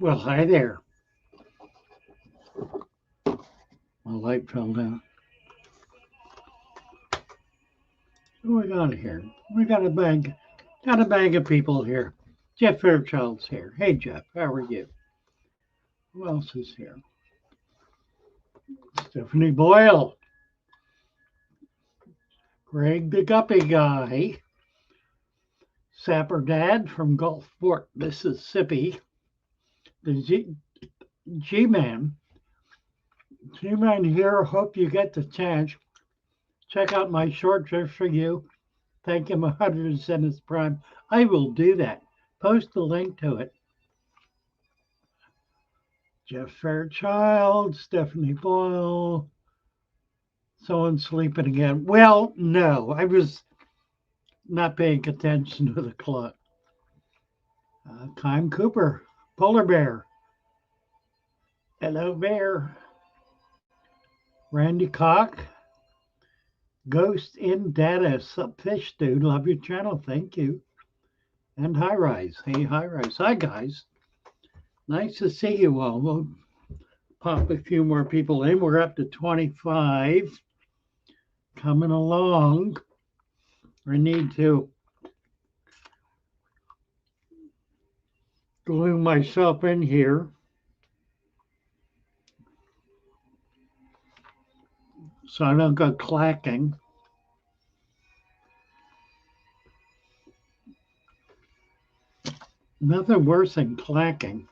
Well, hi there. My light fell down. What we got here? We got a bag of people here. Jeff Fairchild's here. Hey, Jeff, how are you? Who else is here? Stephanie Boyle, Greg the Guppy Guy, Sapper Dad from Gulfport, Mississippi, the G-Man. G-Man here. Hope you get the chance. Check out my short just for you. Thank him 100 cents prime. I will do that. Post the link to it. Jeff Fairchild, Stephanie Boyle. Someone's sleeping again. Well, no, I was not paying attention to the clock. Kyle Cooper, Polar Bear. Hello, Bear. Randy Cock, Ghost in Data, Sup Fish Dude. Love your channel. Thank you. And High Rise. Hey, High Rise. Hi, guys. Nice to see you all. We'll pop a few more people in. We're up to 25. Coming along. I need to glue myself in here. So I don't go clacking. Nothing worse than clacking.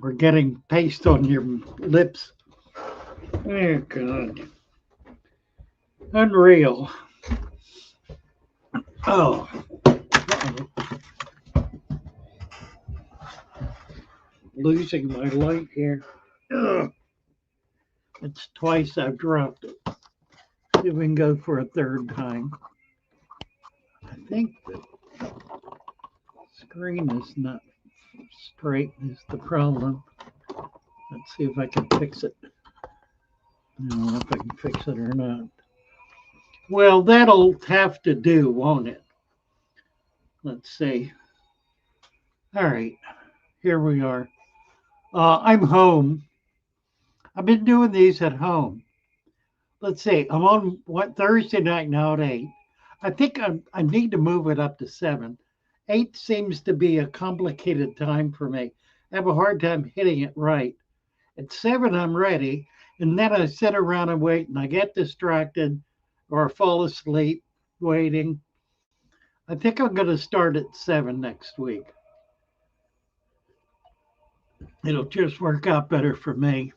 Or getting paste on your lips. Oh, God. Unreal. Oh. Uh-oh. Losing my light here. Ugh. It's twice I've dropped it. See if we can go for a third time. I think the screen is not straight is the problem. Let's see if I can fix it. I don't know if I can fix it or not. Well, that'll have to do, won't it? Let's see. All right, here we are. I'm home. I've been doing these at home. Let's see. I'm on Thursday night now at 8. I think I need to move it up to 7. 8 seems to be a complicated time for me. I have a hard time hitting it right. At 7, I'm ready. And then I sit around and wait and I get distracted or fall asleep waiting. I think I'm going to start at 7 next week. It'll just work out better for me.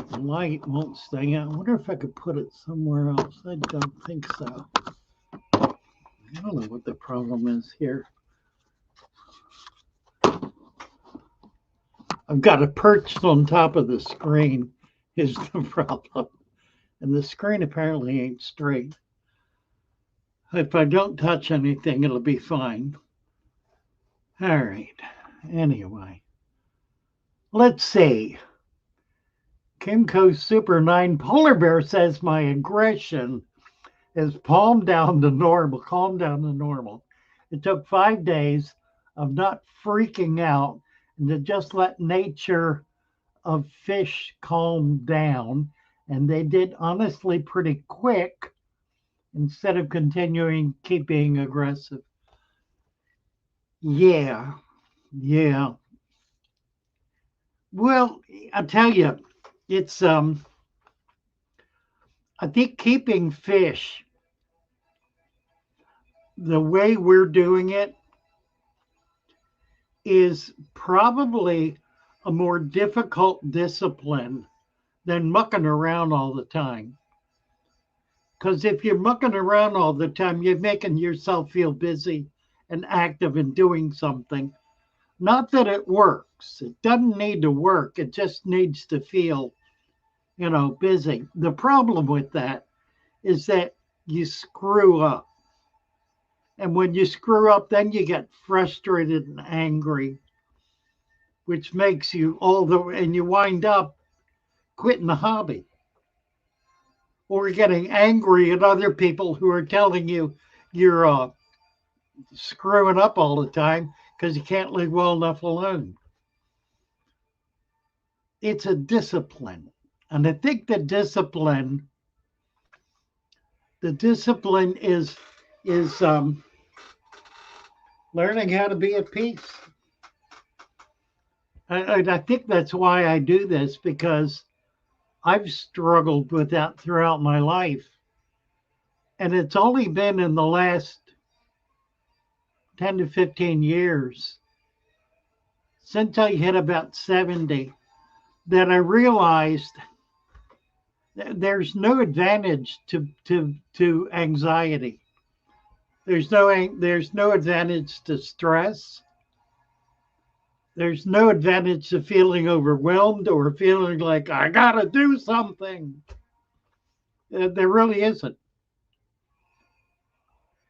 The light won't stay out. I wonder if I could put it somewhere else. I don't think so. I don't know what the problem is here. I've got it perched on top of the screen is the problem. And the screen apparently ain't straight. If I don't touch anything, it'll be fine. All right. Anyway, let's see. Kimco Super 9 Polar Bear says my aggression is calmed down to normal. It took 5 days of not freaking out and to just let nature of fish calm down. And they did honestly pretty quick instead of continuing keep being aggressive. Yeah. Well, I tell you, it's I think keeping fish the way we're doing it is probably a more difficult discipline than mucking around all the time. Because if you're mucking around all the time, you're making yourself feel busy and active and doing something. Not that it works. It doesn't need to work. It just needs to feel, busy. The problem with that is that you screw up. And when you screw up, then you get frustrated and angry, which makes you and you wind up quitting the hobby. or getting angry at other people who are telling you you're screwing up all the time because you can't live well enough alone. It's a discipline. And I think the discipline is learning how to be at peace. I think that's why I do this, because I've struggled with that throughout my life. And it's only been in the last 10 to 15 years, since I hit about 70, that I realized that there's no advantage to anxiety. There's no advantage to stress. There's no advantage to feeling overwhelmed or feeling like I gotta do something. There really isn't.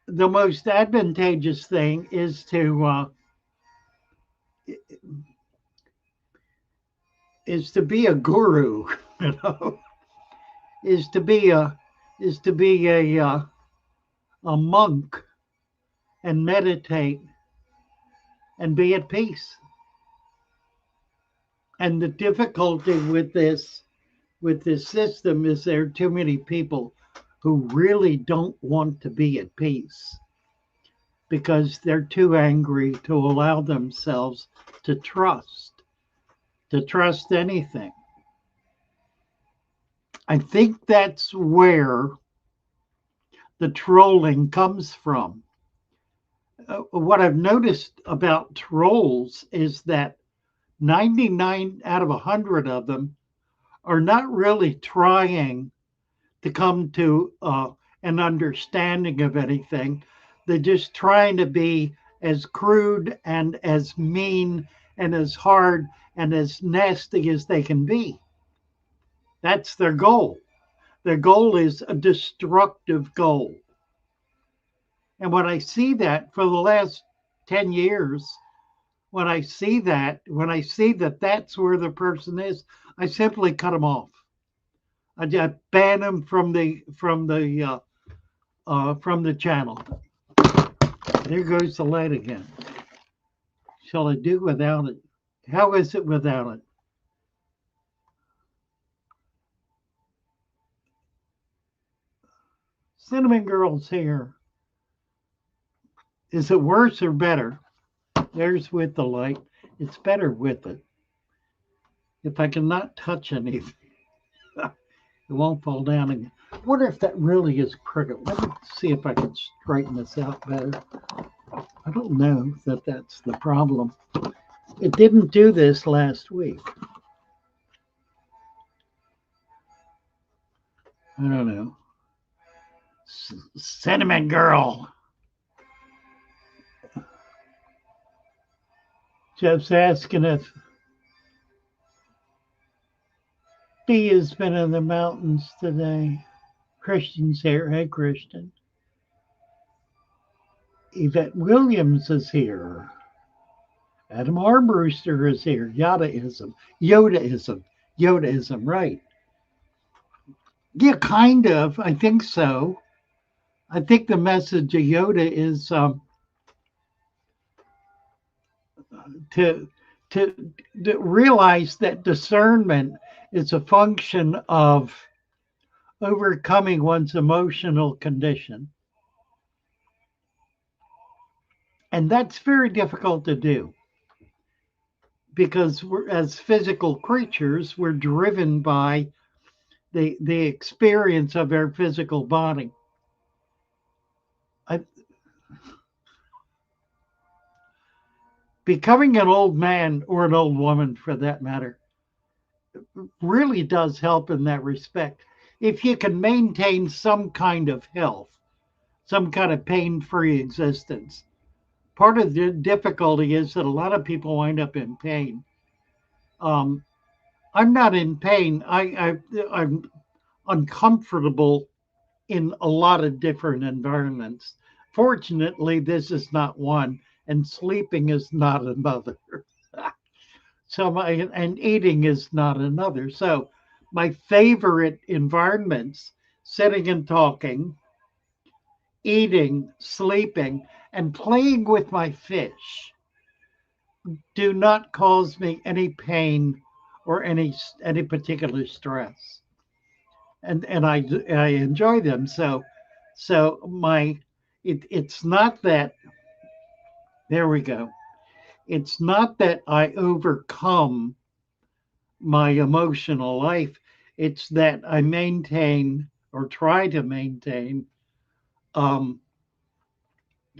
The most advantageous thing is to be a guru, you know, is to be a is to be a monk and meditate and be at peace. And the difficulty with this system is there are too many people who really don't want to be at peace because they're too angry to allow themselves to trust anything. I think that's where the trolling comes from. What I've noticed about trolls is that 99 out of 100 of them are not really trying to come to an understanding of anything. They're just trying to be as crude and as mean and as hard and as nasty as they can be. That's their goal. Their goal is a destructive goal. And when I see that for the last 10 years, when I see that that's where the person is, I simply cut them off. I just ban them from the channel. There goes the light again. Shall I do without it? How is it without it? Cinnamon Girl's here. Is it worse or better? There's with the light. It's better with it. If I cannot touch anything, it won't fall down again. I wonder if that really is crooked. Let me see if I can straighten this out better. I don't know that that's the problem. It didn't do this last week. I don't know. Cinnamon Girl. Jeff's asking if B has been in the mountains today. Christian's here. Hey, Christian. Yvette Williams is here. Adam Armbruster is here. Yodaism. Yodaism, right. Yeah, kind of. I think so. I think the message of Yoda is to, to realize that discernment is a function of overcoming one's emotional condition. And that's very difficult to do because as physical creatures, we're driven by the experience of our physical body. Becoming an old man or an old woman, for that matter, really does help in that respect. If you can maintain some kind of health, some kind of pain-free existence. Part of the difficulty is that a lot of people wind up in pain. I'm not in pain. I'm uncomfortable in a lot of different environments. Fortunately, this is not one, and sleeping is not another. And eating is not another. So my favorite environments sitting and talking, eating, sleeping, and playing with my fish do not cause me any pain or any particular stress. And I enjoy them. So it's not that, there we go. It's not that I overcome my emotional life. It's that I maintain or try to maintain um,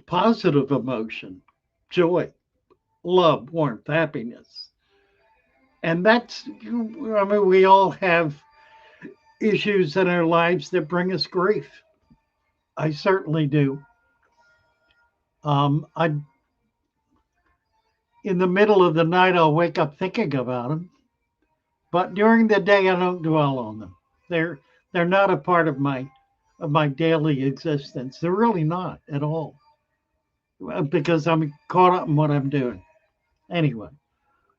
positive emotion, joy, love, warmth, happiness. And that's, I mean, we all have issues in our lives that bring us grief. I certainly do. I In the middle of the night, I'll wake up thinking about them, but during the day, I don't dwell on them. They're not a part of my daily existence. They're really not at all because I'm caught up in what I'm doing. Anyway,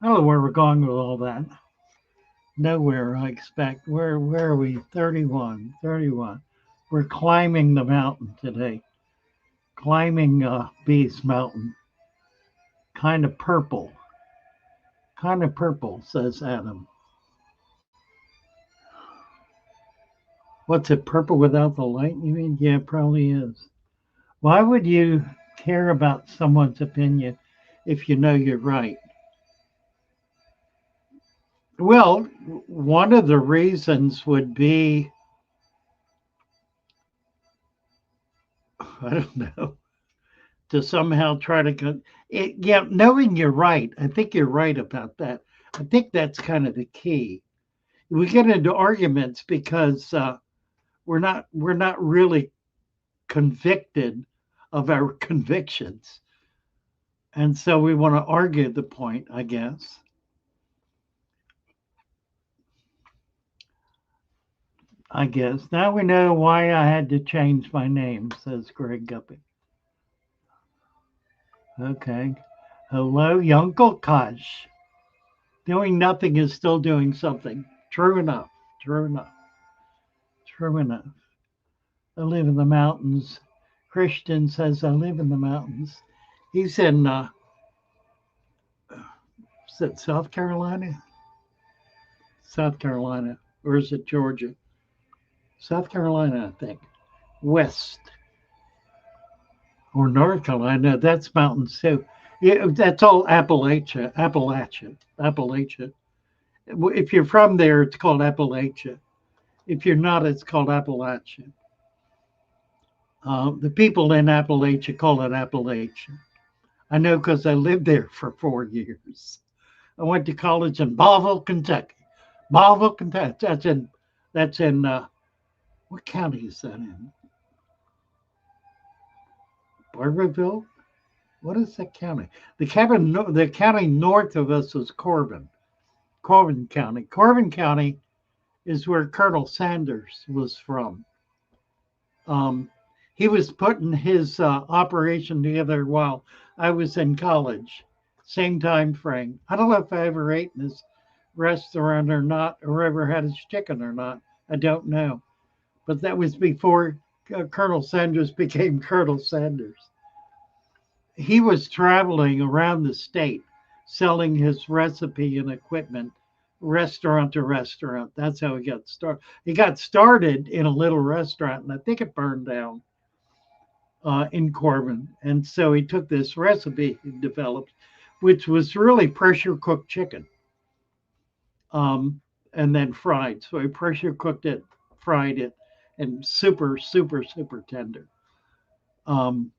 I don't know where we're going with all that. Nowhere, I expect. Where are we? 31, 31. We're climbing the mountain today. Climbing Beast Mountain. Kind of purple. Kind of purple, says Adam. What's it, purple without the light, you mean? Yeah, it probably is. Why would you care about someone's opinion if you know you're right? Well, one of the reasons would be, I don't know, to somehow try to go. Yeah, knowing you're right. I think you're right about that. I think that's kind of the key. We get into arguments because we're not really convicted of our convictions, and so we want to argue the point, I guess. I guess now we know why I had to change my name, says Greg Guppy. Okay. Hello, Uncle Kosh. Doing nothing is still doing something. True enough. True enough. True enough. I live in the mountains. Christian says I live in the mountains. He's in is it South Carolina? South Carolina. Or is it Georgia? South Carolina, I think. West. Or North Carolina. That's mountains too. Yeah, that's all Appalachia. Appalachia. If you're from there, it's called Appalachia. If you're not, it's called Appalachia. The people in Appalachia call it Appalachia. I know because I lived there for 4 years. I went to college in Bonneville, Kentucky. Bonneville, Kentucky. That's in what county is that in? Barberville? What is that county? The county north of us is Corbin. Corbin County. Corbin County is where Colonel Sanders was from. Um, he was putting his operation together while I was in college, same time frame. I don't know if I ever ate in his restaurant or not, or ever had his chicken or not. I don't know. But that was before Colonel Sanders became Colonel Sanders. He was traveling around the state selling his recipe and equipment restaurant to restaurant. That's how he got started. He got started in a little restaurant, and I think it burned down in Corbin. And so he took this recipe he developed, which was really pressure cooked chicken, and then fried. So he pressure cooked it, fried it, and super, super, super tender. Um,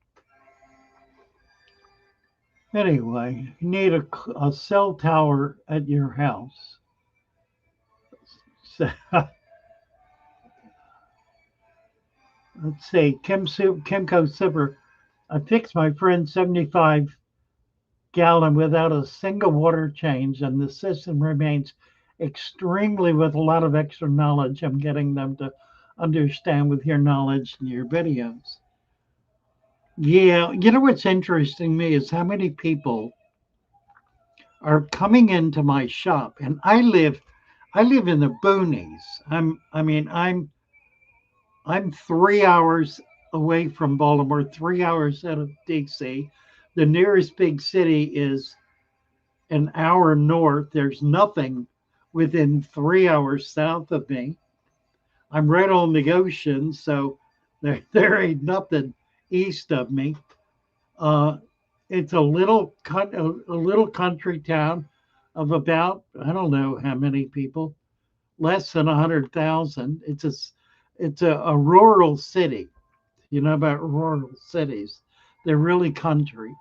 anyway, you need a cell tower at your house. So, let's see, Kimco Silver. I fixed my friend's 75-gallon without a single water change, and the system remains extremely with a lot of extra knowledge. I'm getting them to understand with your knowledge and your videos. Yeah, you know what's interesting me is how many people are coming into my shop, and I live in the boonies. I'm I'm 3 hours away from Baltimore, 3 hours out of DC. The nearest big city is an hour north. There's nothing within 3 hours south of me. I'm right on the ocean, so there ain't nothing east of me. Uh, it's a little country town of about, I don't know how many people, less than 100,000. It's a rural city. You know about rural cities. They're really country.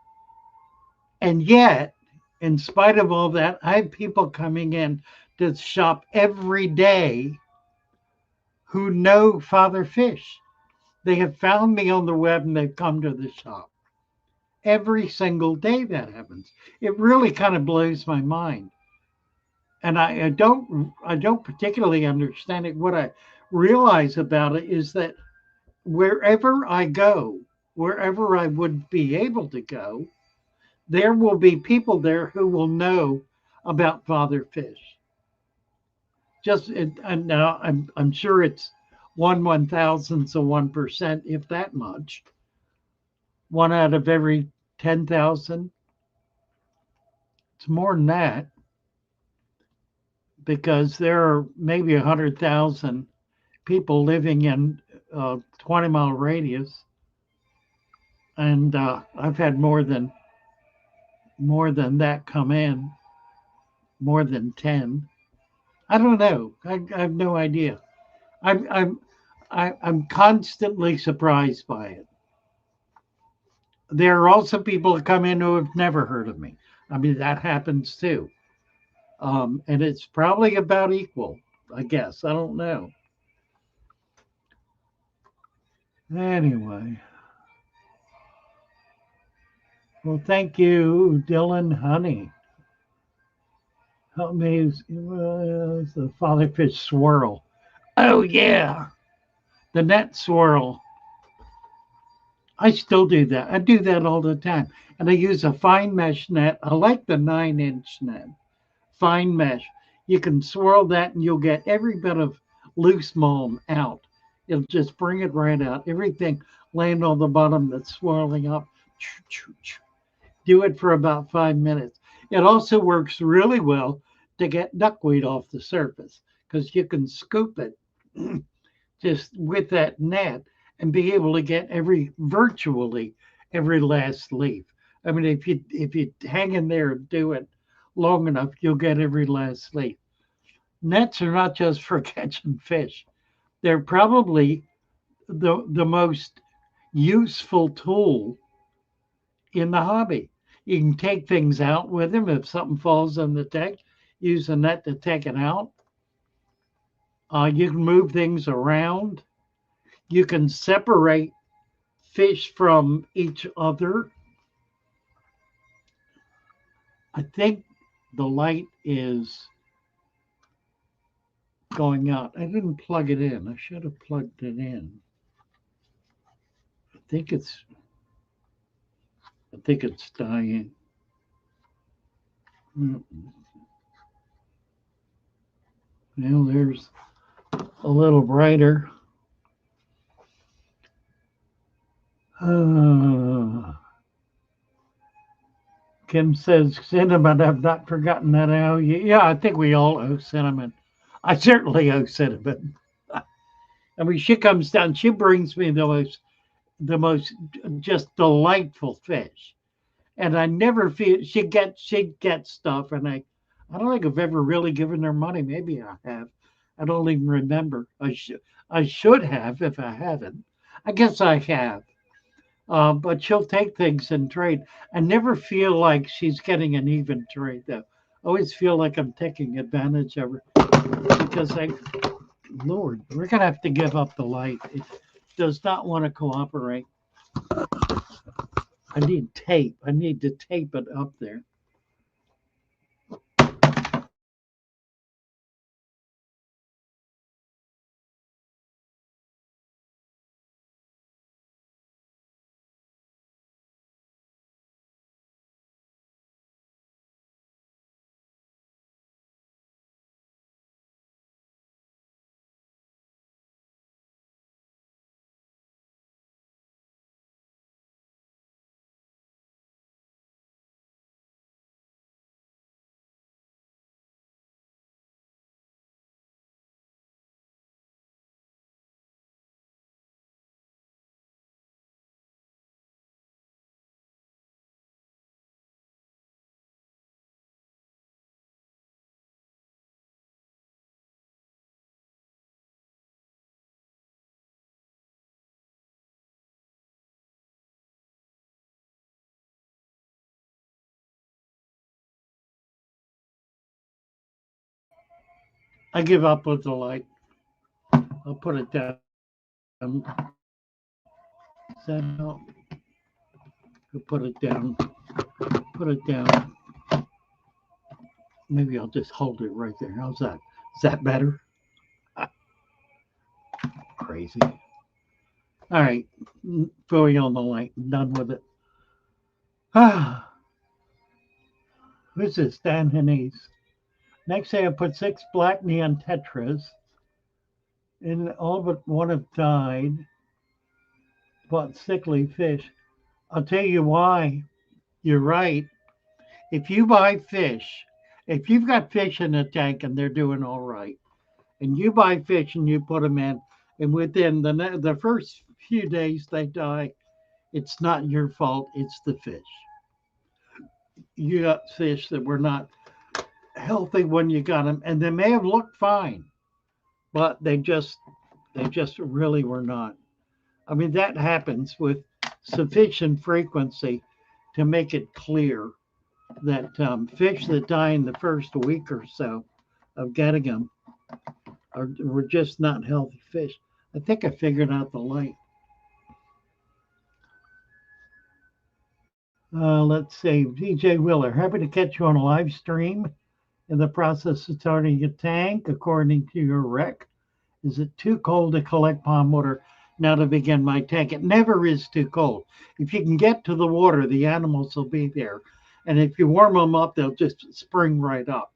And yet, in spite of all that, I have people coming in to shop every day who know Father Fish. They have found me on the web and they've come to the shop. Every single day that happens. It really kind of blows my mind. And I don't particularly understand it. What I realize about it is that wherever I go, wherever I would be able to go, there will be people there who will know about Father Fish. And now I'm sure it's 1/1000th of 1%, if that much. One out of every 10,000. It's more than that because there are maybe 100,000 people living in a 20-mile radius, and I've had more than that come in, more than 10. I don't know. I have no idea. I'm I'm I'm constantly surprised by it. There are also people that come in who have never heard of me. I mean, that happens too. And it's probably about equal, I guess. I don't know. Anyway, well, thank you, Dylan Honey. Help me. The father fish swirl. Oh, yeah. The net swirl. I still do that. I do that all the time. And I use a fine mesh net. I like the 9-inch net, fine mesh. You can swirl that and you'll get every bit of loose mulm out. It'll just bring it right out. Everything laying on the bottom that's swirling up. Do it for about 5 minutes. It also works really well to get duckweed off the surface because you can scoop it just with that net and be able to get virtually every last leaf. I mean, if you hang in there and do it long enough, you'll get every last leaf. Nets are not just for catching fish. They're probably the most useful tool in the hobby. You can take things out with them. If something falls on the deck, use a net to take it out. You can move things around. You can separate fish from each other. I think the light is going out. I didn't plug it in. I should have plugged it in. I think it's I think it's dying. Well, there's a little brighter. Uh, Kim says cinnamon. I've not forgotten that. Oh, yeah, I think we all owe cinnamon. I certainly owe cinnamon. I mean, she comes down. She brings me the most just delightful fish, and I never feel she gets stuff, and I don't think I've ever really given her money. Maybe I have. I don't even remember. I should have if I haven't. I guess I have. But she'll take things and trade. I never feel like she's getting an even trade though. I always feel like I'm taking advantage of her because Lord, we're gonna have to give up the light. It does not want to cooperate. I need tape. I need to tape it up there. I give up with the light. I'll put it down. Is that help? I'll put it down. Put it down. Maybe I'll just hold it right there. How's that? Is that better? Crazy. All right. Going on the light. I'm done with it. Ah, who's this? Dan Hennese. Next day I put 6 black neon tetras. And all but one have died. But sickly fish. I'll tell you why. You're right. If you buy fish, if you've got fish in a tank and they're doing all right, and you buy fish and you put them in, and within the first few days they die, it's not your fault. It's the fish. You got fish that were not healthy when you got them, and they may have looked fine, but they just really were not. I mean, that happens with sufficient frequency to make it clear that fish that die in the first week or so of getting them were just not healthy fish. I think I figured out the light. Let's see. DJ Wheeler, happy to catch you on a live stream. In the process of starting a tank, according to your rec, is it too cold to collect pond water now to begin my tank? It never is too cold. If you can get to the water, the animals will be there. And if you warm them up, they'll just spring right up.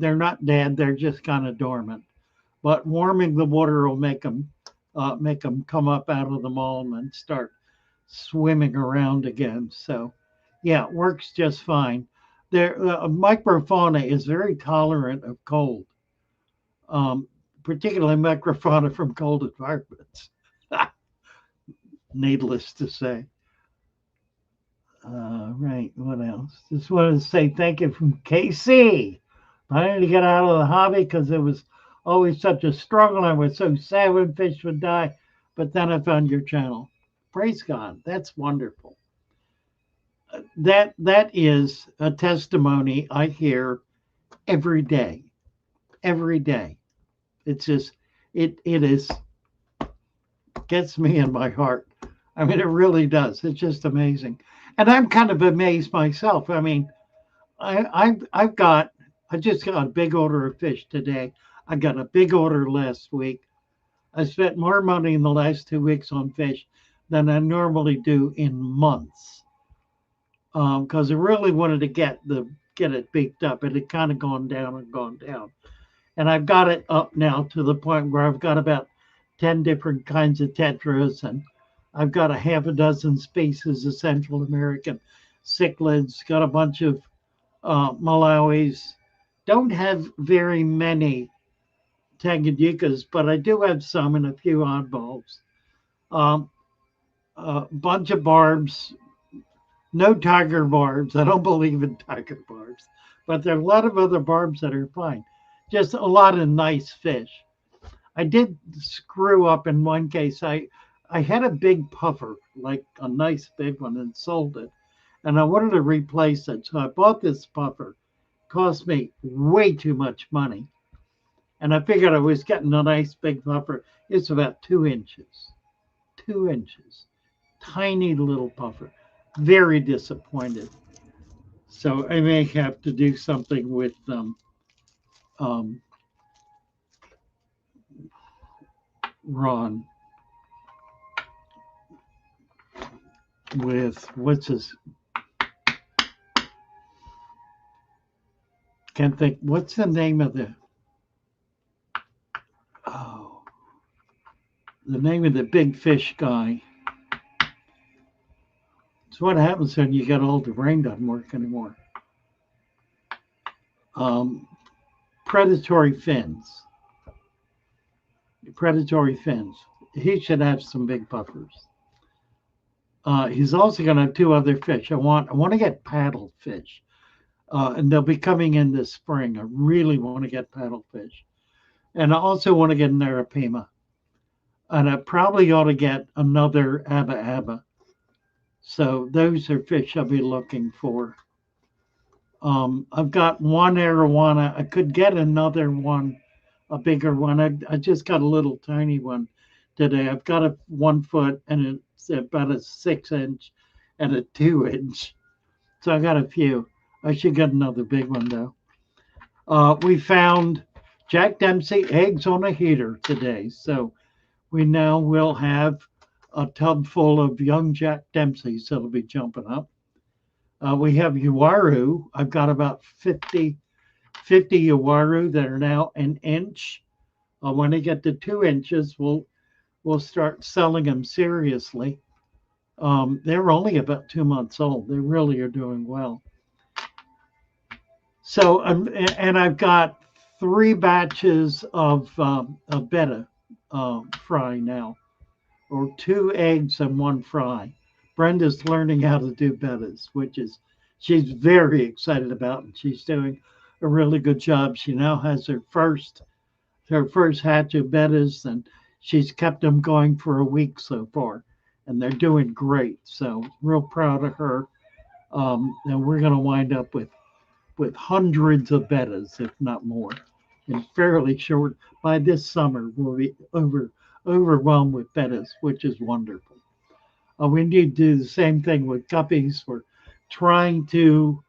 They're not dead, they're just kind of dormant. But warming the water will make them come up out of the mulm and start swimming around again. So, yeah, it works just fine. Microfauna is very tolerant of cold, particularly microfauna from cold environments. Needless to say. Right, what else? Just wanted to say thank you from KC. I had to get out of the hobby because it was always such a struggle. I was so sad when fish would die, but then I found your channel. Praise God, that's wonderful. That is a testimony I hear every day, every day. It's just it is gets me in my heart. I mean, it really does. It's just amazing, and I'm kind of amazed myself. I mean, I just got a big order of fish today. I got a big order last week. I spent more money in the last 2 weeks on fish than I normally do in months. Because I really wanted to get it beefed up. It had kind of gone down and gone down. And I've got it up now to the point where I've got about 10 different kinds of tetras, and I've got a half a dozen species of Central American cichlids, got a bunch of Malawis. Don't have very many Tanganyikas, but I do have some and a few oddballs. A bunch of barbs, no tiger barbs. I don't believe in tiger barbs, but there are a lot of other barbs that are fine. Just a lot of nice fish. I did screw up in one case. I had a big puffer, like a nice big one, and sold it. And I wanted to replace it. So I bought this puffer. It cost me way too much money. And I figured I was getting a nice big puffer. It's about 2 inches. 2 inches. Tiny little puffer. Very disappointed. So I may have to do something with Ron. With what's his? Can't think. What's the name of the? Oh, the name of the big fish guy. It's what happens when you get old. The brain doesn't work anymore. Predatory fins. Predatory fins. He should have some big puffers. He's also going to have 2 other fish. I want to get paddlefish, and they'll be coming in this spring. I really want to get paddlefish, and I also want to get an arapima, and I probably ought to get another abba. So those are fish I'll be looking for. I've got one arowana. I could get another one a bigger one. I just got a little tiny one today. I've got a 1 foot and it's about a 6 inch and a 2 inch. So I got a few. I should get another big one though. We found Jack Dempsey eggs on a heater today. So we now will have a tub full of young Jack Dempseys that'll be jumping up. We have Uwaru. I've got about 50 Uwaru that are now an inch. When they get to 2 inches, we'll start selling them seriously. They're only about 2 months old. They really are doing well. So, and I've got 3 batches of betta fry now, or 2 eggs and 1 fry. Brenda's learning how to do bettas, which is she's very excited about, and she's doing a really good job. She now has her first hatch of bettas, and she's kept them going for a week so far, and they're doing great. So real proud of her. And we're going to wind up with hundreds of bettas, if not more, in fairly short. By this summer, we'll be overwhelmed with bettas, which is wonderful. We need to do the same thing with guppies. We're trying to.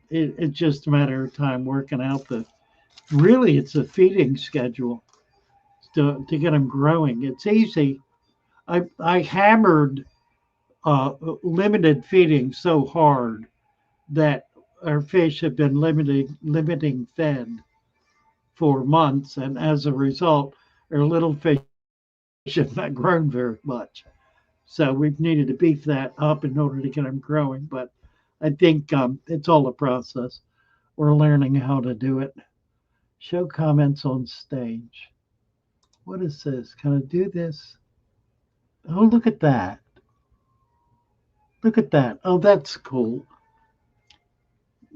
It's just a matter of time working out really it's a feeding schedule to get them growing. It's easy. I hammered limited feeding so hard that our fish have been limiting fed for months, and as a result, our little fish have not grown very much. So we've needed to beef that up in order to get them growing. But I think it's all a process. We're learning how to do it. Show comments on stage. What is this? Can I do this? Oh, look at that. Look at that. Oh, that's cool.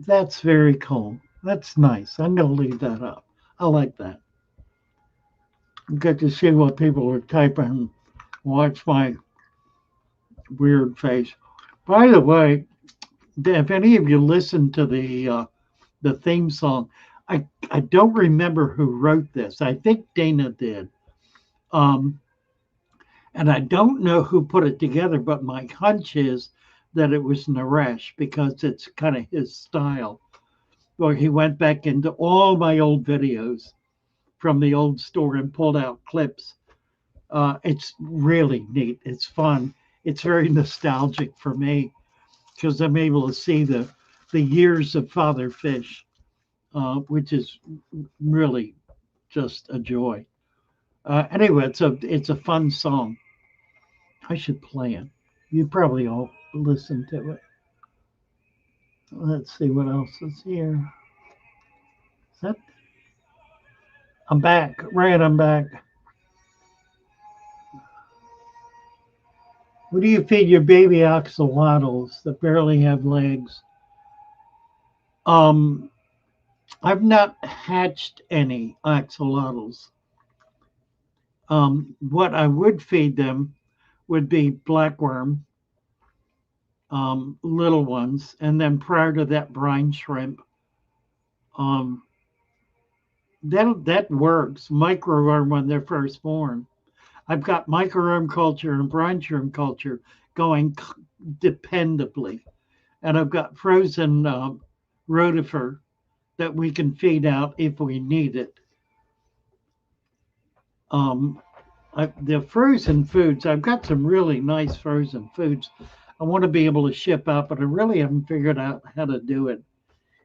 That's very cool. That's nice. I'm going to leave that up. I like that. I get to see what people are typing and watch my weird face. By the way, if any of you listen to the theme song, I don't remember who wrote this. I think Dana did. Um, and I don't know who put it together, but my hunch is that it was Naresh because it's kind of his style. Where he went back into all my old videos from the old store and pulled out clips. It's really neat. It's fun. It's very nostalgic for me because I'm able to see the years of Father Fish, which is really just a joy. Anyway, it's a fun song. I should play it. You probably all listen to it. Let's see what else is here. Is that? I'm back. Right, I'm back. What do you feed your baby axolotls that barely have legs? I've not hatched any axolotls. What I would feed them would be blackworm, little ones, and then prior to that, brine shrimp. Um, that works. Microworm when they're first born. I've got microworm culture and brine shrimp culture going dependably, and I've got frozen rotifer that we can feed out if we need it. The frozen foods, I've got some really nice frozen foods I want to be able to ship out, but I really haven't figured out how to do it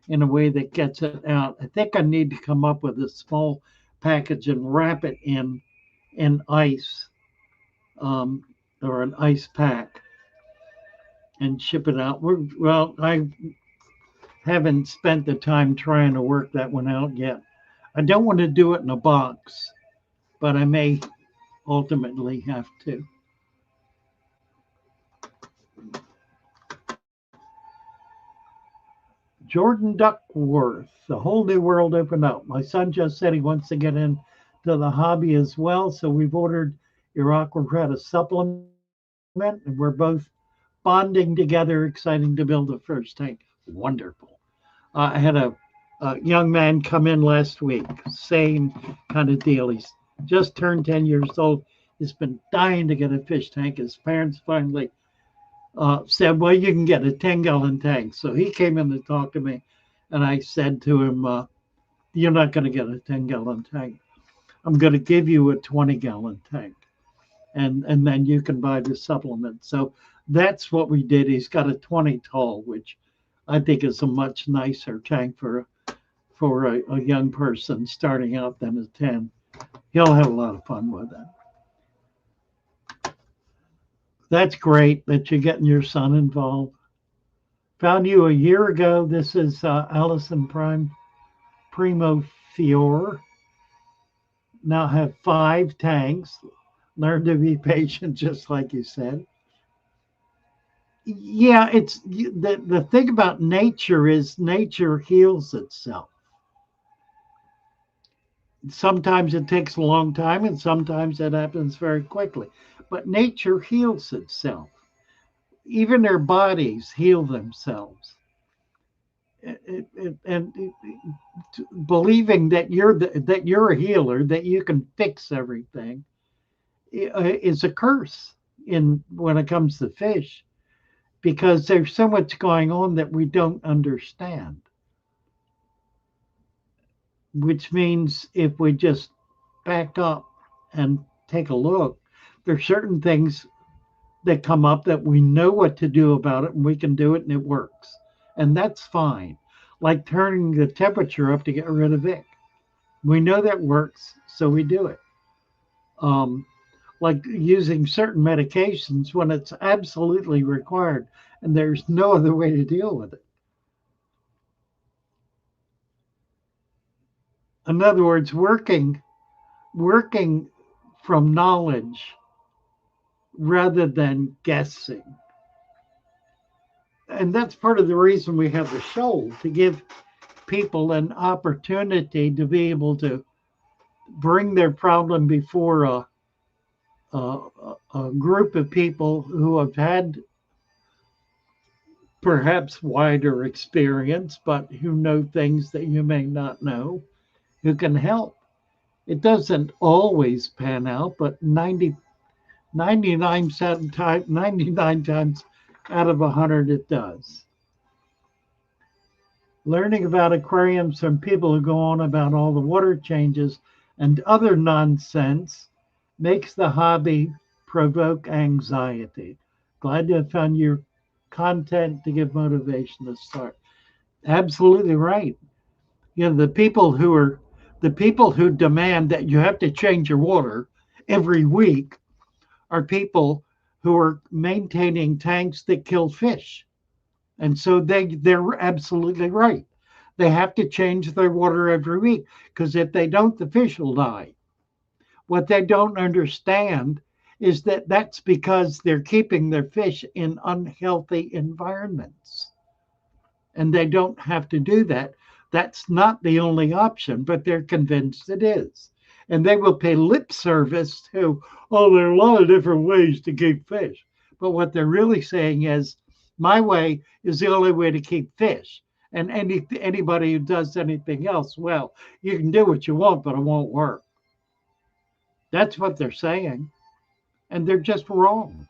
in a way that gets it out. I think I need to come up with a small package and wrap it in ice, or an ice pack and ship it out. Well, I haven't spent the time trying to work that one out yet. I don't want to do it in a box, but I may ultimately have to. Jordan Duckworth, the whole new world opened up. My son just said he wants to get into the hobby as well, so we've ordered your aqua supplement, and we're both bonding together, exciting to build a first tank. Wonderful. I had a A young man come in last week, same kind of deal. He's just turned 10 years old. He's been dying to get a fish tank. His parents finally said, well, you can get a 10-gallon tank. So he came in to talk to me, and I said to him, you're not going to get a 10-gallon tank. I'm going to give you a 20-gallon tank, and then you can buy the supplement. So that's what we did. He's got a 20 tall, which I think is a much nicer tank for a young person starting out than a 10. He'll have a lot of fun with it. That's great that you're getting your son involved. Found you a year ago. This is Allison Primo Fiore. Now have 5 tanks. Learn to be patient, just like you said. Yeah, it's the thing about nature is nature heals itself. Sometimes it takes a long time and sometimes it happens very quickly. But nature heals itself. Even their bodies heal themselves. And believing that you're a healer, that you can fix everything, is a curse in when it comes to fish, because there's so much going on that we don't understand. Which means if we just back up and take a look, there's certain things that come up that we know what to do about it and we can do it and it works. And that's fine. Like turning the temperature up to get rid of ick. We know that works, so we do it. Like using certain medications when it's absolutely required and there's no other way to deal with it. In other words, working from knowledge rather than guessing. And that's part of the reason we have the show, to give people an opportunity to be able to bring their problem before a group of people who have had perhaps wider experience, but who know things that you may not know, who can help. It doesn't always pan out, but 99 times out of 100 it does. Learning about aquariums from people who go on about all the water changes and other nonsense makes the hobby provoke anxiety. Glad to have found your content to give motivation to start. Absolutely right. You know, the people who demand that you have to change your water every week are people who are maintaining tanks that kill fish. And so they're absolutely right. They have to change their water every week, because if they don't, the fish will die. What they don't understand is that that's because they're keeping their fish in unhealthy environments. And they don't have to do that. That's not the only option, but they're convinced it is. And they will pay lip service to, oh, there are a lot of different ways to keep fish. But what they're really saying is, my way is the only way to keep fish. And anybody who does anything else, well, you can do what you want, but it won't work. That's what they're saying. And they're just wrong.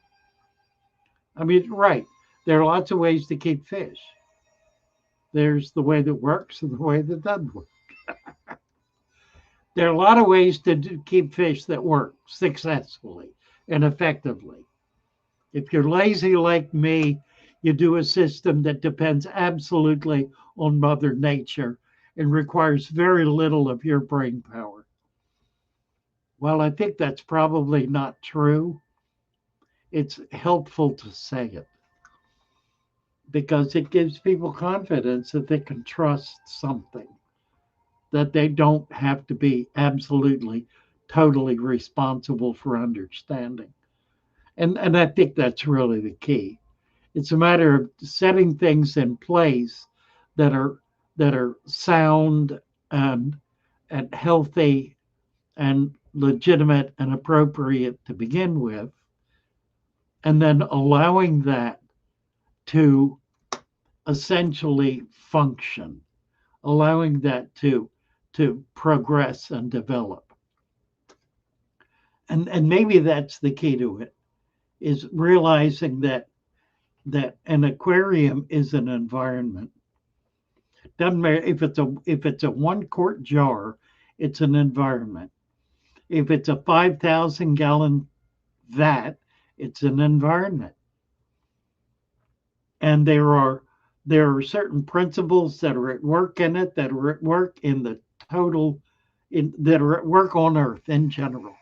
I mean, right. There are lots of ways to keep fish. There's the way that works and the way that doesn't work. There are a lot of ways to keep fish that work successfully and effectively. If you're lazy like me, you do a system that depends absolutely on Mother Nature and requires very little of your brain power. Well, I think that's probably not true. It's helpful to say it because it gives people confidence that they can trust something, that they don't have to be absolutely, totally responsible for understanding. And I think that's really the key. It's a matter of setting things in place that are sound and healthy and legitimate and appropriate to begin with, and then allowing that to essentially function. allowing that to progress and develop. And maybe that's the key to it, is realizing that an aquarium is an environment. Doesn't matter if it's a 1 quart jar, it's an environment. If it's a 5,000 gallon vat, it's an environment. And there are certain principles that are at work in it, that are at work in the total, that are at work on Earth in general.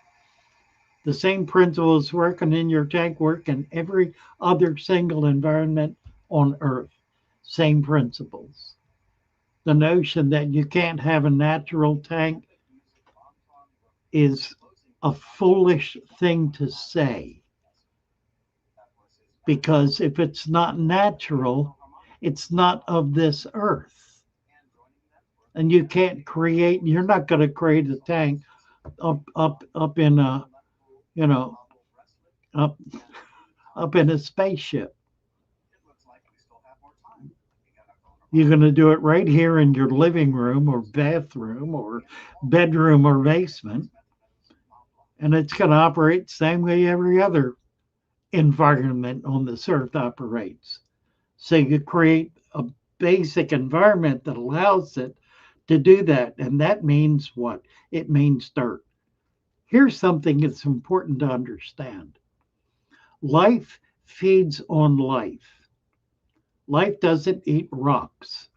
The same principles working in your tank work in every other single environment on Earth. Same principles. The notion that you can't have a natural tank is a foolish thing to say. Because if it's not natural, it's not of this earth. And you can't create, you're not going to create a tank up in a, you know, up up in a spaceship. You're going to do it right here in your living room or bathroom or bedroom or basement. And it's going to operate the same way every other environment on this earth operates. So you create a basic environment that allows it to do that. And that means what? It means dirt. Here's something that's important to understand. Life feeds on life. Life doesn't eat rocks.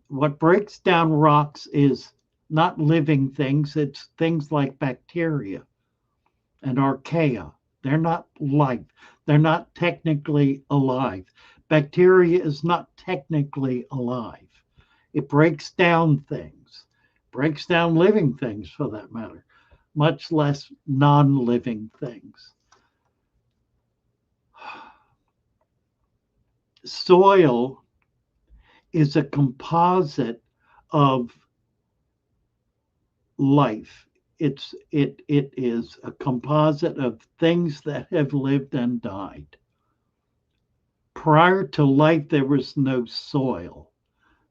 What breaks down rocks is not living things, it's things like bacteria and archaea. They're not life. They're not technically alive. Bacteria is not technically alive. It breaks down things, breaks down living things for that matter, much less non living things. Soil is a composite of life. It is a composite of things that have lived and died. Prior to life, there was no soil.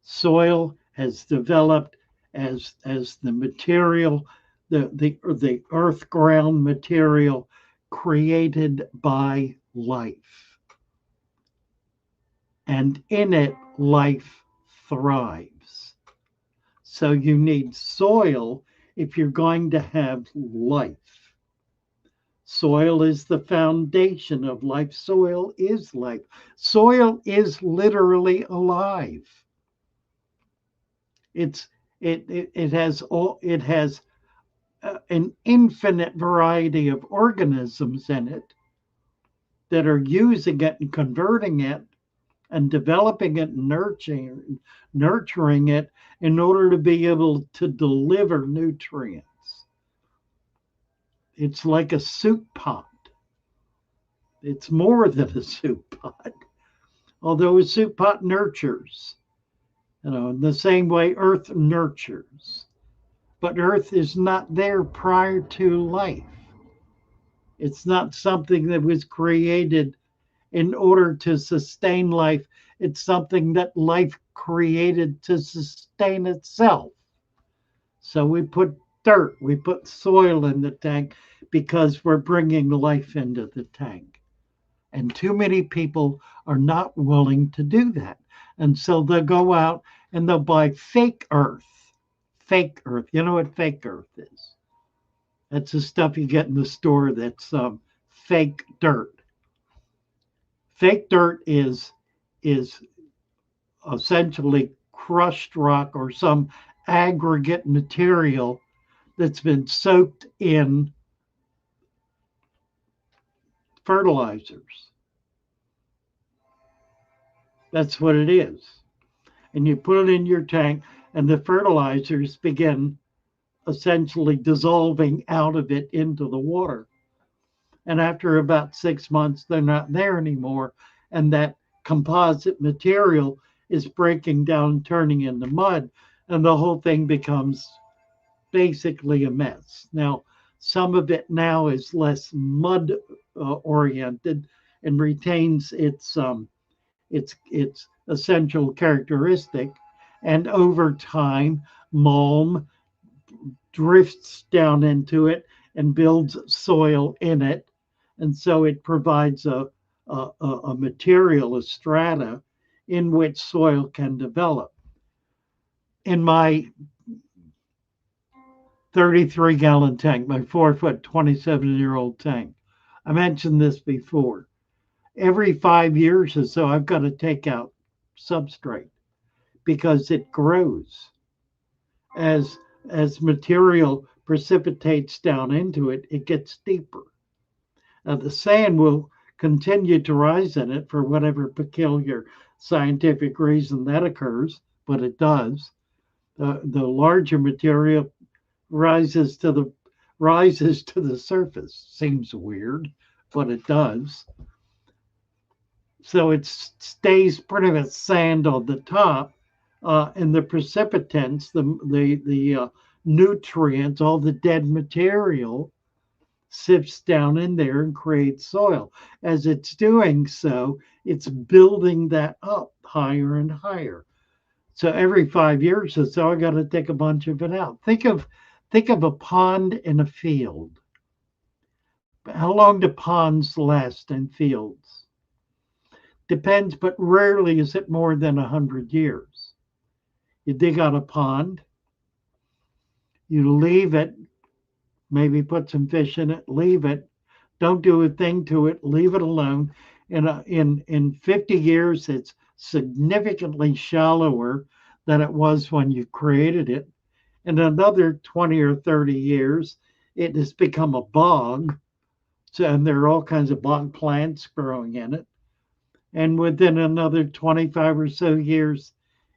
Soil has developed as the material, the earth ground material created by life. And in it, life thrives. So you need soil if you're going to have life. Soil is the foundation of life. Soil is life. Soil is literally alive. It has an infinite variety of organisms in it that are using it and converting it and developing it and nurturing it in order to be able to deliver nutrients. It's like a soup pot. It's more than a soup pot, although a soup pot nurtures, in the same way Earth nurtures. But Earth is not there prior to life. It's not something that was created in order to sustain life. It's something that life created to sustain itself. So we put dirt, we put soil in the tank because we're bringing life into the tank. And too many people are not willing to do that. And so they'll go out and they'll buy fake earth. Fake earth. You know what fake earth is? That's the stuff you get in the store that's fake dirt. Fake dirt is essentially crushed rock or some aggregate material that's been soaked in fertilizers. That's what it is. And you put it in your tank, and the fertilizers begin essentially dissolving out of it into the water. And after about 6 months, they're not there anymore. And that composite material is breaking down, turning into mud, and the whole thing becomes basically a mess. Now, some of it now is less mud oriented and retains its essential characteristic, And over time, mulm drifts down into it and builds soil in it. And so it provides a material, a strata in which soil can develop. In my 33-gallon tank, my 4 foot, 27-year-old tank, I mentioned this before. Every 5 years or so, I've got to take out substrate because it grows as material precipitates down into it. It gets deeper. Now, the sand will continue to rise in it for whatever peculiar scientific reason that occurs, but it does. The larger material rises to the surface. Seems weird, but it does. So it stays pretty much sand on the top, and the precipitants, the nutrients, all the dead material sifts down in there and creates soil. As it's doing so, it's building that up higher and higher. So every 5 years or so, I got to take a bunch of it out. Think of a pond in a field. How long do ponds last in fields? Depends, but rarely is it more than 100 years. You dig out a pond, you leave it, maybe put some fish in it, leave it, don't do a thing to it, leave it alone. In 50 years, it's significantly shallower than it was when you created it. In another 20 or 30 years, it has become a bog. So, and there are all kinds of bog plants growing in it. And within another 25 or so years,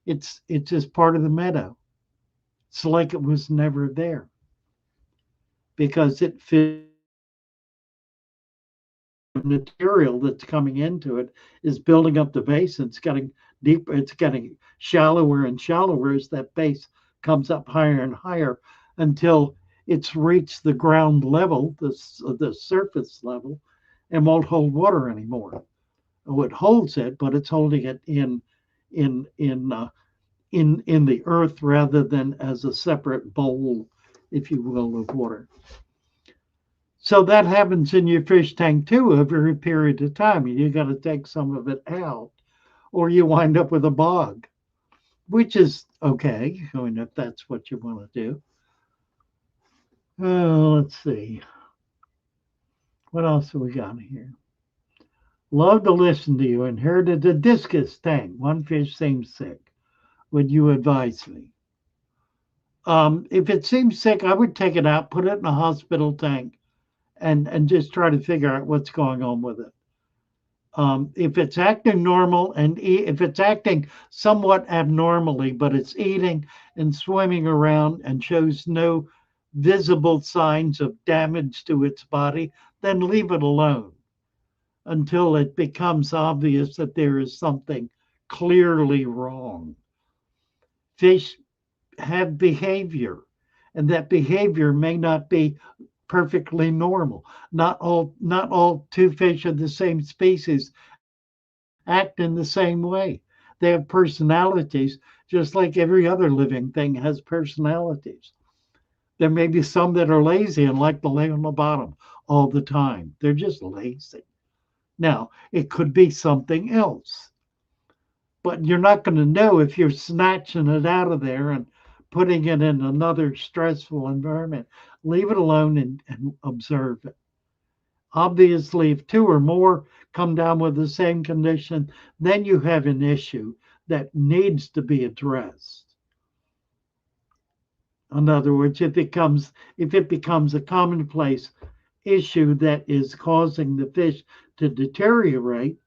it's just part of the meadow. It's like it was never there because it fits the material that's coming into it is building up the base. And it's getting deeper, it's getting shallower and shallower as that base comes up higher and higher until it's reached the ground level, the surface level, and won't hold water anymore. Oh, it holds it, but it's holding it in the earth rather than as a separate bowl, if you will, of water. So that happens in your fish tank too over a period of time. You got to take some of it out, or you wind up with a bog, which is okay. I mean, if that's what you want to do. Let's see. What else have we got here? Love to listen to you. Inherited a discus tank. One fish seems sick. Would you advise me? If it seems sick, I would take it out, put it in a hospital tank, and just try to figure out what's going on with it. If it's acting normal and if it's acting somewhat abnormally, but it's eating and swimming around and shows no visible signs of damage to its body, then leave it alone until it becomes obvious that there is something clearly wrong. Fish have behavior, and that behavior may not be perfectly normal. Not all two fish of the same species act in the same way. They have personalities, just like every other living thing has personalities. There may be some that are lazy and like to lay on the bottom all the time. They're just lazy. Now, it could be something else, but you're not going to know if you're snatching it out of there and putting it in another stressful environment. Leave it alone and observe it. Obviously, if two or more come down with the same condition, then you have an issue that needs to be addressed. In other words, if it becomes a commonplace issue that is causing the fish to deteriorate,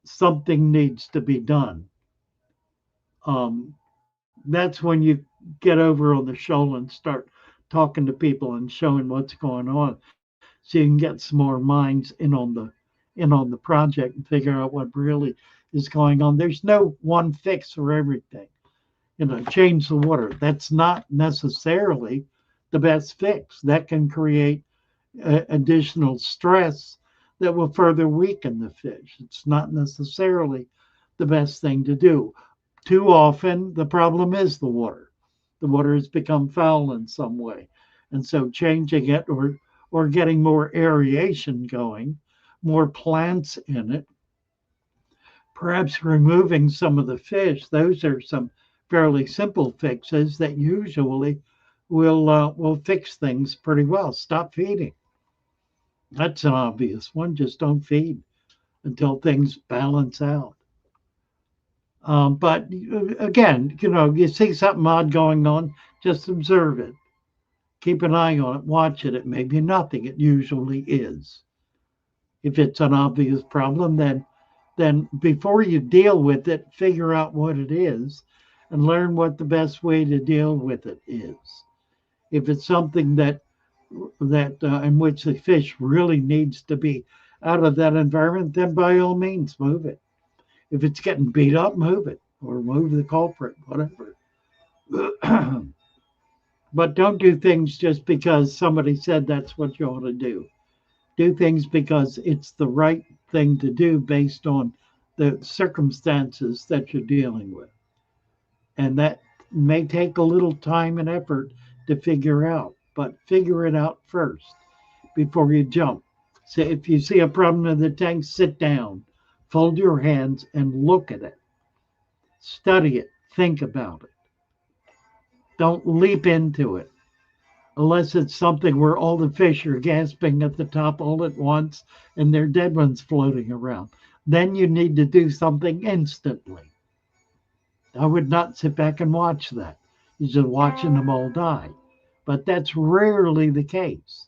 something needs to be done. That's when you get over on the shoal and start talking to people and showing what's going on, so you can get some more minds in on the project and figure out what really is going on. There's no one fix for everything. Change the water. That's not necessarily the best fix. That can create additional stress that will further weaken the fish. It's not necessarily the best thing to do. Too often, the problem is the water. The water has become foul in some way. And so changing it or getting more aeration going, more plants in it, perhaps removing some of the fish. Those are some fairly simple fixes that usually will fix things pretty well. Stop feeding. That's an obvious one. Just don't feed until things balance out. But again, you see something odd going on, just observe it. Keep an eye on it, watch it. It may be nothing. It usually is. If it's an obvious problem, then before you deal with it, figure out what it is and learn what the best way to deal with it is. If it's something that in which the fish really needs to be out of that environment, then by all means move it. If it's getting beat up, move it or move the culprit, whatever. But don't do things just because somebody said that's what you ought to do. Do things because it's the right thing to do based on the circumstances that you're dealing with. And that may take a little time and effort to figure out, but figure it out first before you jump. So if you see a problem in the tank, sit down, fold your hands, and look at it. Study it, think about it. Don't leap into it unless it's something where all the fish are gasping at the top all at once and there are dead ones floating around. Then you need to do something instantly. I would not sit back and watch that. You're just watching them all die. But that's rarely the case.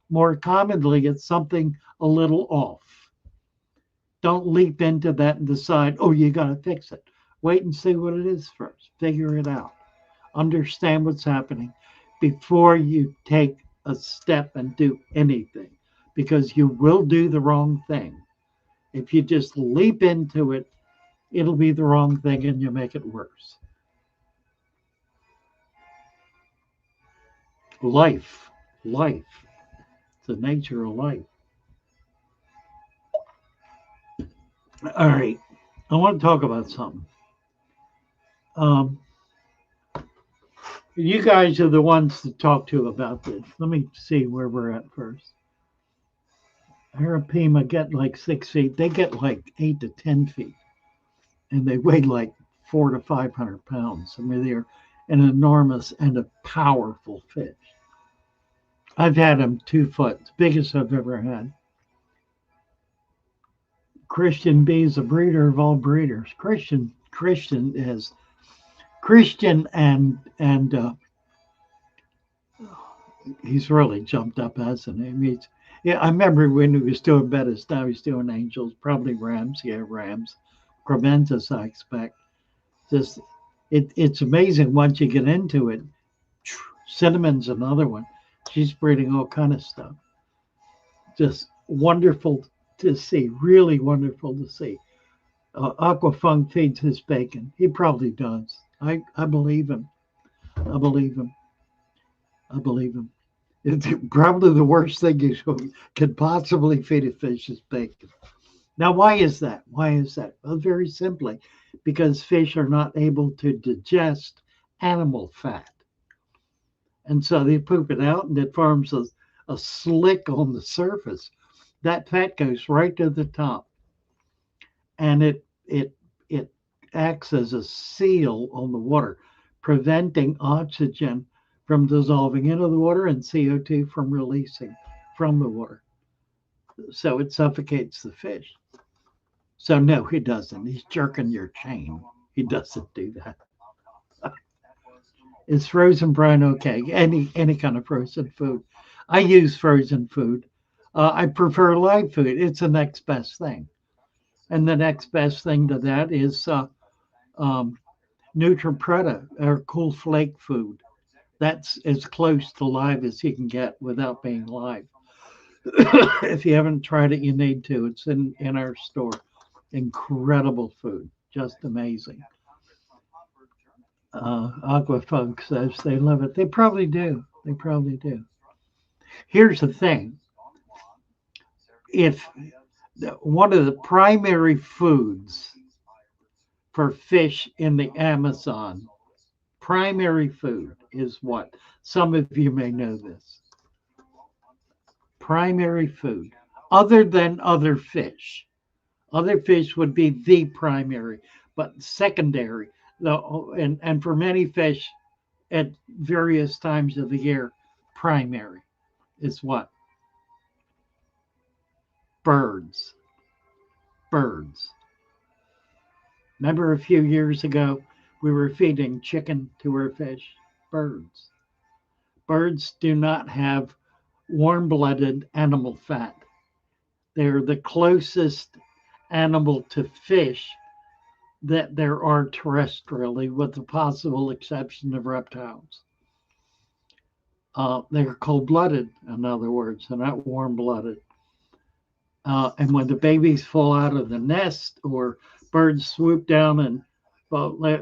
More commonly, it's something a little off. Don't leap into that and decide, oh, you got to fix it. Wait and see what it is first. Figure it out. Understand what's happening before you take a step and do anything, because you will do the wrong thing. If you just leap into it, it'll be the wrong thing and you make it worse. Life, life, it's the nature of life. All right, I want to talk about something. Um, you guys are the ones to talk to about this. Let me see where we're at first. Harapima get like 6 feet. They get like 8 to 10 feet, and they weigh like 400 to 500 pounds. I mean, they're an enormous and a powerful fish. I've had them 2 foot, the biggest I've ever had. Christian B is a breeder of all breeders. Christian is Christian and he's really jumped up, hasn't he? I mean, yeah, I remember when he was doing Bettis, now he's doing Angels, probably Rams. Yeah, Rams. Crementis, I expect. Just it's amazing once you get into it. Cinnamon's another one. She's breeding all kind of stuff. Just wonderful to see. Really wonderful to see. Aquafunk feeds his bacon. He probably does. I believe him. I believe him. I believe him. It's probably the worst thing you could possibly feed a fish is bacon. Now, why is that? Why is that? Well, very simply, because fish are not able to digest animal fat. And so they poop it out and it forms a slick on the surface. That fat goes right to the top. And it acts as a seal on the water, preventing oxygen from dissolving into the water and CO2 from releasing from the water. So it suffocates the fish. So no, he doesn't. He's jerking your chain. He doesn't do that. Is frozen brine okay? Any kind of frozen food. I use frozen food. I prefer live food. It's the next best thing. And the next best thing to that is Nutripreta or cool flake food. That's as close to live as you can get without being live. If you haven't tried it, you need to. It's in our store. Incredible food, just amazing. Aquafunk says they love it. They probably do. They probably do. Here's the thing: if one of the primary foods for fish in the Amazon. Primary food is what? Some of you may know this. Primary food, other than other fish. Other fish would be the primary, but secondary. And for many fish at various times of the year, primary is what? Birds. Birds. Remember a few years ago, we were feeding chicken to our fish? Birds. Birds do not have warm blooded animal fat. They're the closest animal to fish that there are terrestrially, with the possible exception of reptiles. They're cold blooded, in other words, they're not warm blooded. And when the babies fall out of the nest or birds swoop down and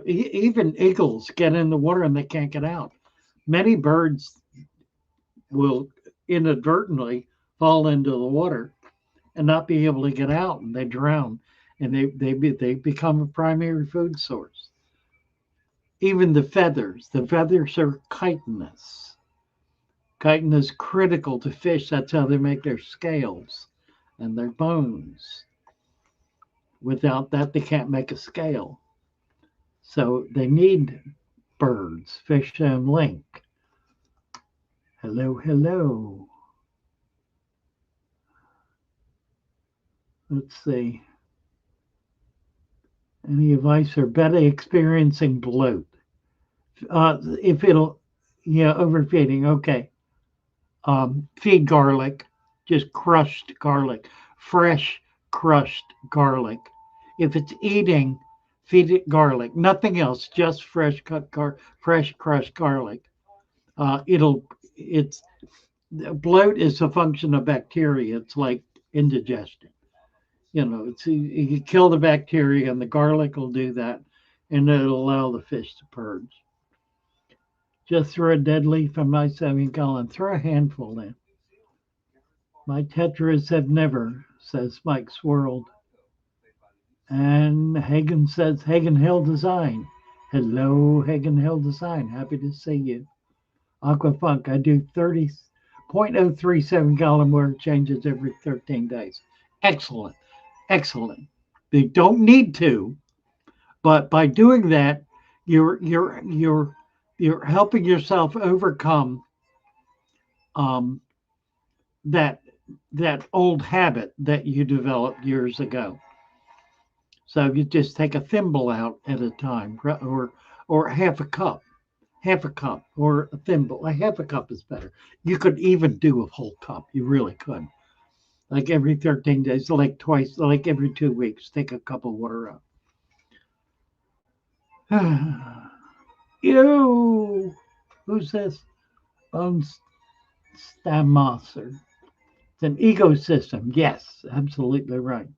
even eagles get in the water and they can't get out. Many birds will inadvertently fall into the water and not be able to get out, and they drown, and they become a primary food source. Even the feathers are chitinous. Chitin is critical to fish. That's how they make their scales and their bones. Without that, they can't make a scale. So they need birds. Fish and link. Hello, hello. Let's see. Any advice for Betty experiencing bloat? If it'll, overfeeding. Okay. Feed garlic, just crushed garlic, fresh crushed garlic. If it's eating, feed it garlic, nothing else, just fresh crushed garlic. It's bloat is a function of bacteria. It's like indigestion. You kill the bacteria, and the garlic will do that, and it'll allow the fish to purge. Just throw a dead leaf in my 7-gallon. Throw a handful in. My tetras have never, says Mike's World. And Hagen says, Hagen Hill Design. Hello, Hagen Hill Design. Happy to see you. Aquafunk, I do 0.037 gallon water changes every 13 days. Excellent. Excellent. They don't need to, but by doing that, you're helping yourself overcome that old habit that you developed years ago. So you just take a thimble out at a time, or half a cup, or a thimble. A half a cup is better. You could even do a whole cup. You really could. Like every 13 days, like every 2 weeks, take a cup of water out. Yo, who's this? Stammaser. It's an ecosystem. Yes, absolutely right.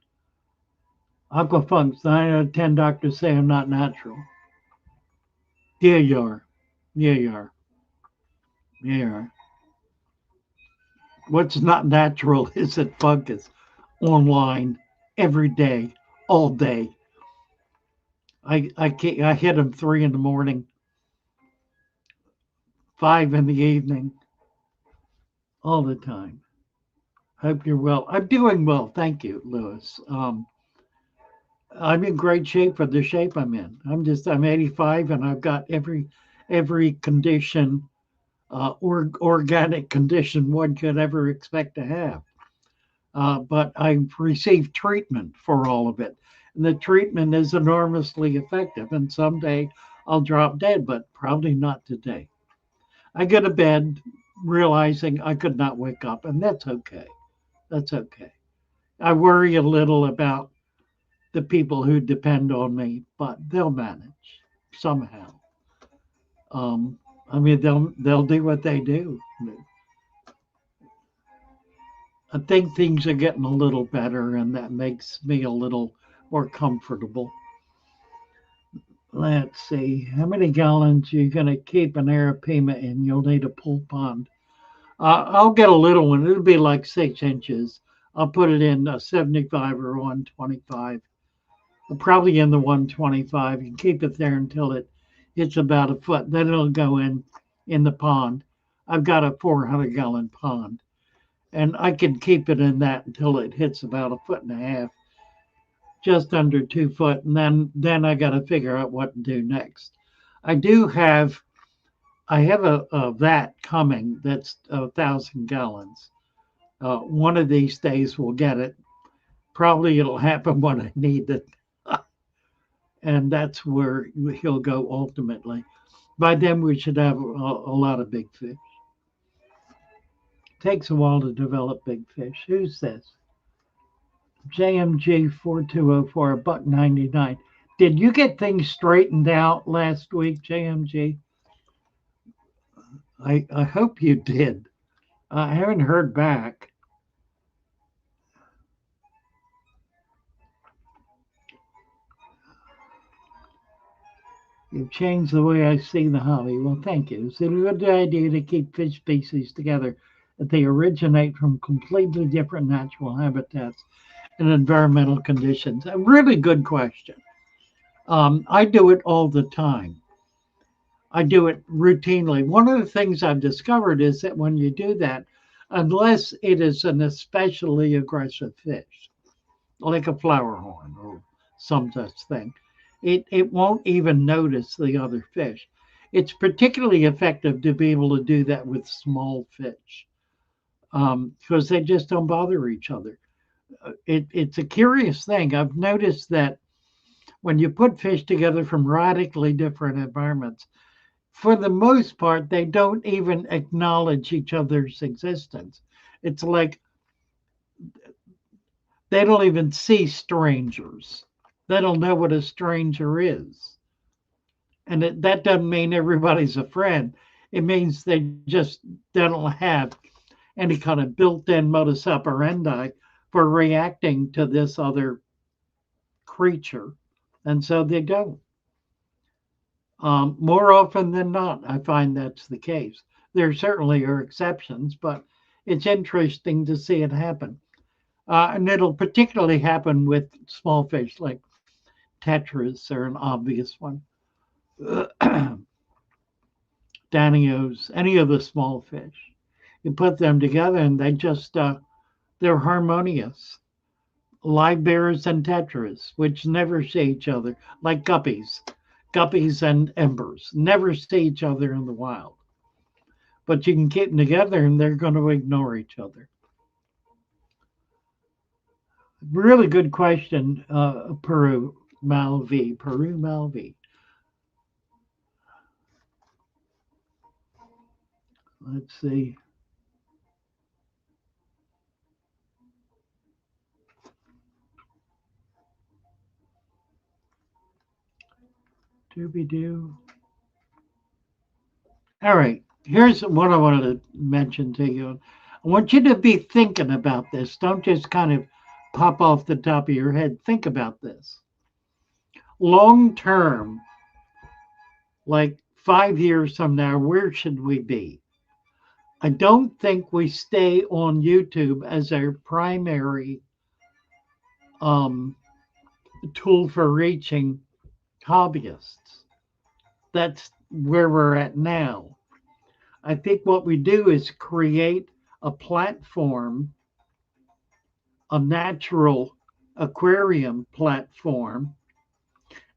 Aquafunks, 9 out of 10 doctors say I'm not natural. Yeah, you are. Yeah, you are. Yeah, you are. What's not natural is that fungus online every day, all day. I hit them 3 in the morning, 5 in the evening, all the time. Hope you're well. I'm doing well, thank you, Lewis. I'm in great shape for the shape I'm in. I'm 85, and I've got every condition, organic condition one could ever expect to have. But I've received treatment for all of it. And the treatment is enormously effective. And someday I'll drop dead, but probably not today. I go to bed realizing I could not wake up, and that's okay. That's okay. I worry a little about the people who depend on me, but they'll manage somehow. They'll do what they do. I think things are getting a little better, and that makes me a little more comfortable. Let's see, how many gallons you're going to keep an arapima in? You'll need a pool pond. I'll get a little one. It'll be like 6 inches. I'll put it in a 75 or 125. probably in the 125. You keep it there until it hits about a foot. Then it'll go in the pond. I've got a 400-gallon pond, and I can keep it in that until it hits about a foot and a half, just under 2 foot, and then I got to figure out what to do next. I do have I have a vat coming that's 1,000 gallons. One of these days we'll get it. Probably it'll happen when I need it, and that's where he'll go ultimately. By then we should have a lot of big fish. Takes a while to develop big fish. Who's this? JMG 4204, $1.99. Did you get things straightened out last week, JMG? I hope you did. I haven't heard back. You've changed the way I see the hobby. Well, thank you. It's a good idea to keep fish species together that they originate from completely different natural habitats and environmental conditions. A really good question. I do it all the time. I do it routinely. One of the things I've discovered is that when you do that, unless it is an especially aggressive fish, like a flower horn or some such thing, it won't even notice the other fish. It's particularly effective to be able to do that with small fish because they just don't bother each other. It's a curious thing. I've noticed that when you put fish together from radically different environments, for the most part, they don't even acknowledge each other's existence. It's like they don't even see strangers. They don't know what a stranger is. And that doesn't mean everybody's a friend. It means they don't have any kind of built-in modus operandi for reacting to this other creature. And so they don't. More often than not, I find that's the case. There certainly are exceptions, but it's interesting to see it happen. And it'll particularly happen with small fish like tetras are an obvious one. Danios, any of the small fish. You put them together and they're harmonious. Live bears and tetras, which never see each other, like guppies. Guppies and embers never see each other in the wild. But you can keep them together and they're going to ignore each other. Really good question, Peru Malvi. Let's see. Dooby-doo. All right, here's what I wanted to mention to you. I want you to be thinking about this. Don't just kind of pop off the top of your head. Think about this. Long term, like 5 years from now, where should we be? I don't think we stay on YouTube as our primary tool for reaching hobbyists. That's where we're at now. I think what we do is create a platform, a natural aquarium platform,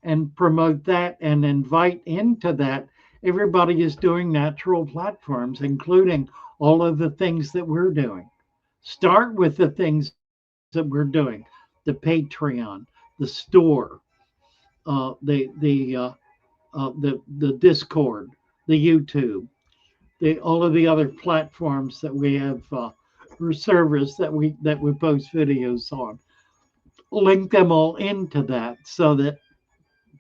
and promote that and invite into that. Everybody is doing natural platforms, including all of the things that we're doing. Start with the things that we're doing: the Patreon, the store, the Discord, the YouTube, all of the other platforms that we have or servers that we post videos on. Link them all into that so that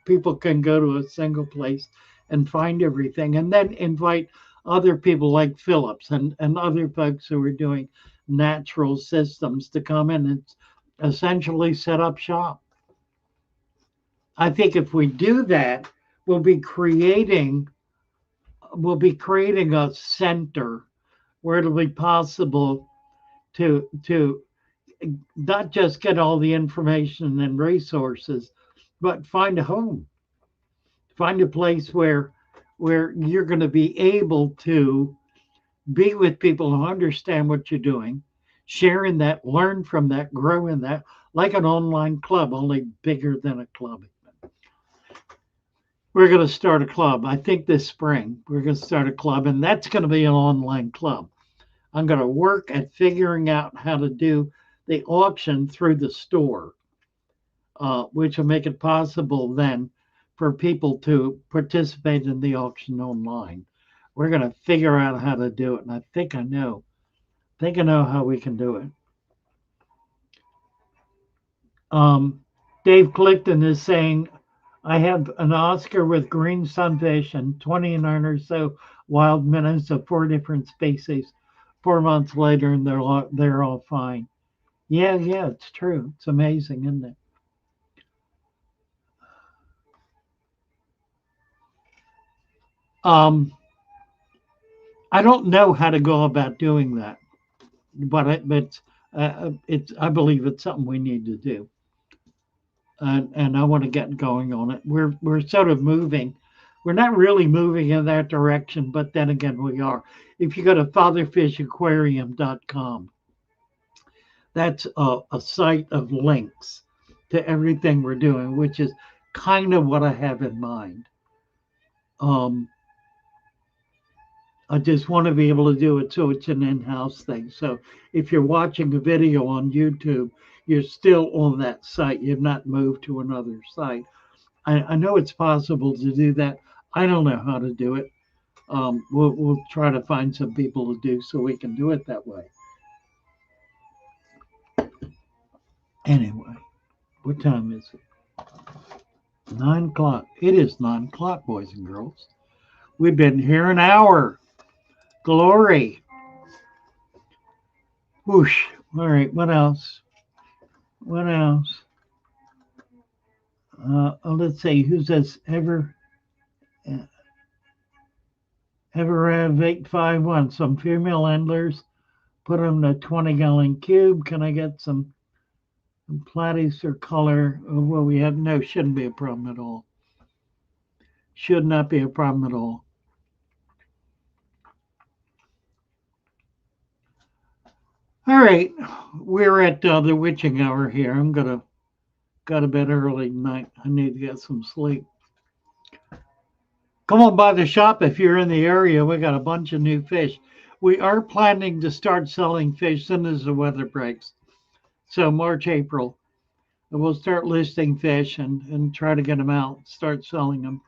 people can go to a single place and find everything, and then invite other people like Phillips and other folks who are doing natural systems to come in and essentially set up shop. I think if we do that, we'll be creating a center where it'll be possible to not just get all the information and resources, but find a home. Find a place where you're going to be able to be with people who understand what you're doing, share in that, learn from that, grow in that, like an online club, only bigger than a club. We're going to start a club. I think this spring we're going to start a club, and that's going to be an online club. I'm going to work at figuring out how to do the auction through the store, which will make it possible then for people to participate in the auction online. We're going to figure out how to do it, and I think I know. I think I know how we can do it. Dave Clifton is saying, I have an Oscar with green sunfish and 29 or so wild minnows of 4 different species. 4 months later, and they're all fine. Yeah, it's true. It's amazing, isn't it? I don't know how to go about doing that, but it's I believe it's something we need to do, and I want to get going on it. We're sort of moving. We're not really moving in that direction, but then again, we are. If you go to fatherfishaquarium.com, that's a site of links to everything we're doing, which is kind of what I have in mind. Um, I just want to be able to do it so it's an in-house thing. So if you're watching a video on YouTube, you're still on that site. You've not moved to another site. I know it's possible to do that. I don't know how to do it. We'll try to find some people to do so we can do it that way. Anyway, what time is it? 9 o'clock. It is 9 o'clock, boys and girls. We've been here an hour. Glory. Whoosh. All right. What else? What else? Let's see. Who says ever have 851? Some female endlers. Put them in a 20-gallon cube. Can I get some platies or color? Well, we have no. Shouldn't be a problem at all. Should not be a problem at all. All right, we're at the witching hour here. I'm gonna go to bed early tonight. I need to get some sleep. Come on by the shop if you're in the area. We got a bunch of new fish. We are planning to start selling fish as soon as the weather breaks. So March, April, we'll start listing fish and try to get them out, start selling them.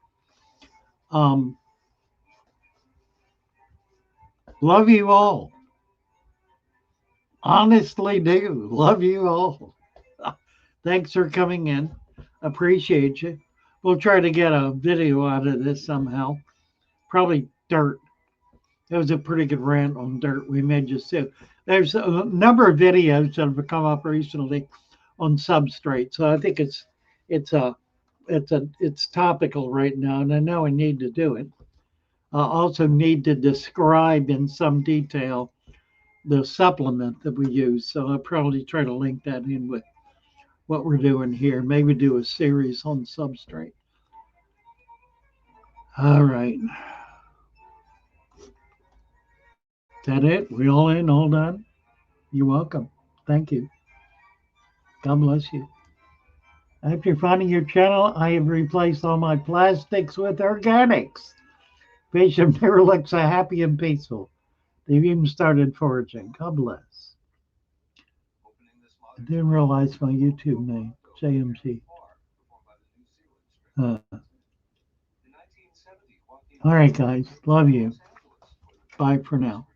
Love you all. Honestly do. Love you all. Thanks for coming in. Appreciate you. We'll try to get a video out of this somehow. Probably dirt. That was a pretty good rant on dirt we made just too. There's a number of videos that have come up recently on substrate, so I think it's topical right now, and I know I need to do it. I also need to describe in some detail the supplement that we use, so I'll probably try to link that in with what we're doing here. Maybe do a series on substrate. All right. Is that it? We all in, all done? You're welcome. Thank you. God bless you. After finding your channel, I have replaced all my plastics with organics. Fish have never looked so happy and peaceful. They've even started foraging. God bless. I didn't realize my YouTube name, JMG. All right, guys. Love you. Bye for now.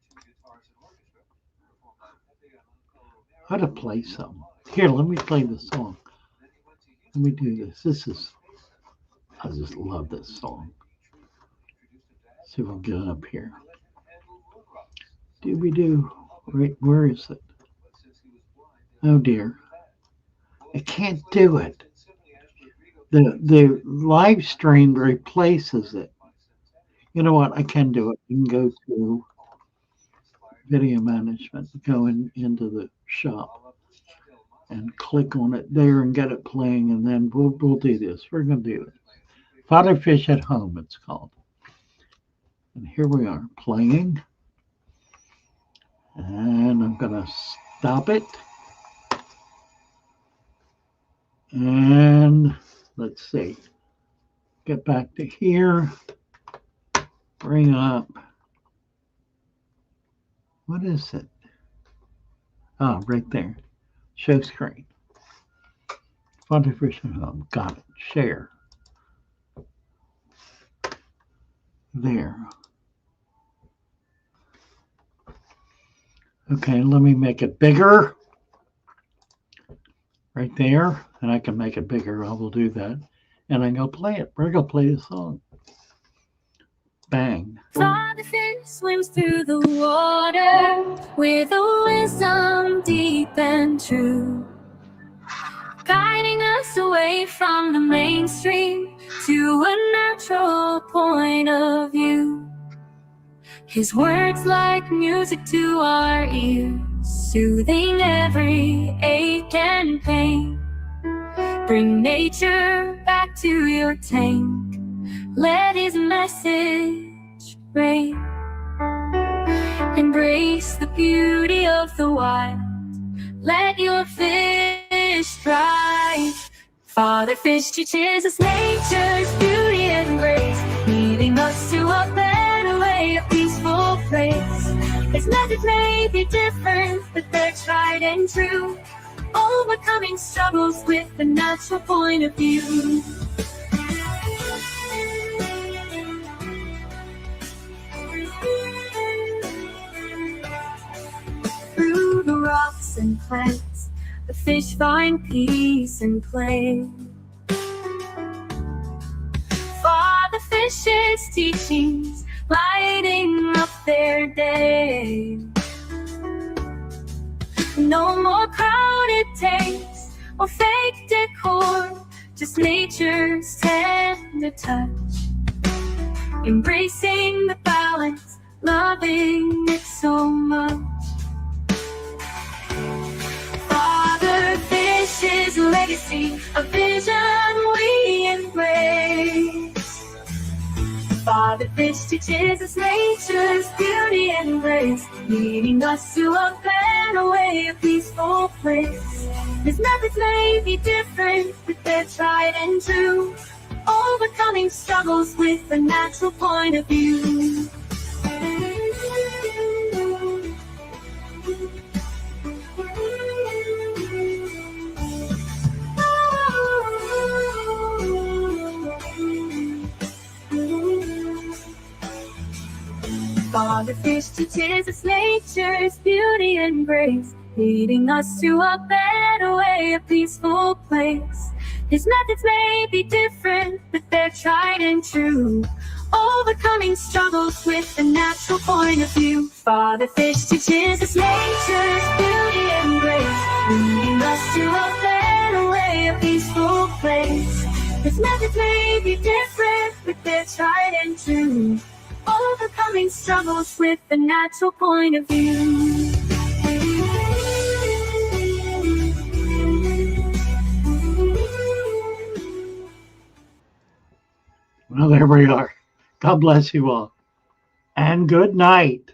How to play some. Here, let me play the song. Let me do this. I just love this song. Let's see if we'll get it up here. Dooby doo. Right, where is it? Oh dear. I can't do it. The live stream replaces it. You know what? I can do it. You can go to video management, go into the shop. and click on it there and get it playing, and then we'll do this. We're going to do it. Fatheer Fish at Home, it's called. And here we are playing. And I'm going to stop it. And let's see. Get back to here. Bring up. What is it? Oh, right there. Show screen. Fatheer Fish at Home. Got it. Share. There. Okay, let me make it bigger. Right there. And I can make it bigger. I will do that. And I'm going to play it. We're going to play the song. Bang. Fatheer Fish swims through the water with a wisdom deep and true, guiding us away from the mainstream to a natural point of view. His words like music to our ears, soothing every ache and pain. Bring nature back to your tank. Let his message reign. Embrace the beauty of the wild. Let your fish thrive. Fatheer Fish teaches us nature's beauty and grace, leading us to a better way, a peaceful place. His methods may be different, but they're tried and true, overcoming struggles with a natural point of view. Through the rocks and plants, the fish find peace and play. Fatheer Fish's teachings lighting up their day. No more crowded tanks or fake decor, just nature's tender touch. Embracing the balance, loving it so much. Fatheer Fish's legacy, a vision we embrace. Fatheer Fish teaches us nature's beauty and grace, leading us to a better way, a peaceful place. His methods may be different, but they're tried and true, overcoming struggles with a natural point of view. Fatheer Fish teaches us nature's beauty and grace, leading us to a better way, a peaceful place. His methods may be different, but they're tried and true, overcoming struggles with a natural point of view. Fatheer Fish teaches us nature's beauty and grace, leading us to a better way, a peaceful place. His methods may be different, but they're tried and true, overcoming struggles with a natural point of view. Well, there we are. God bless you all. And good night.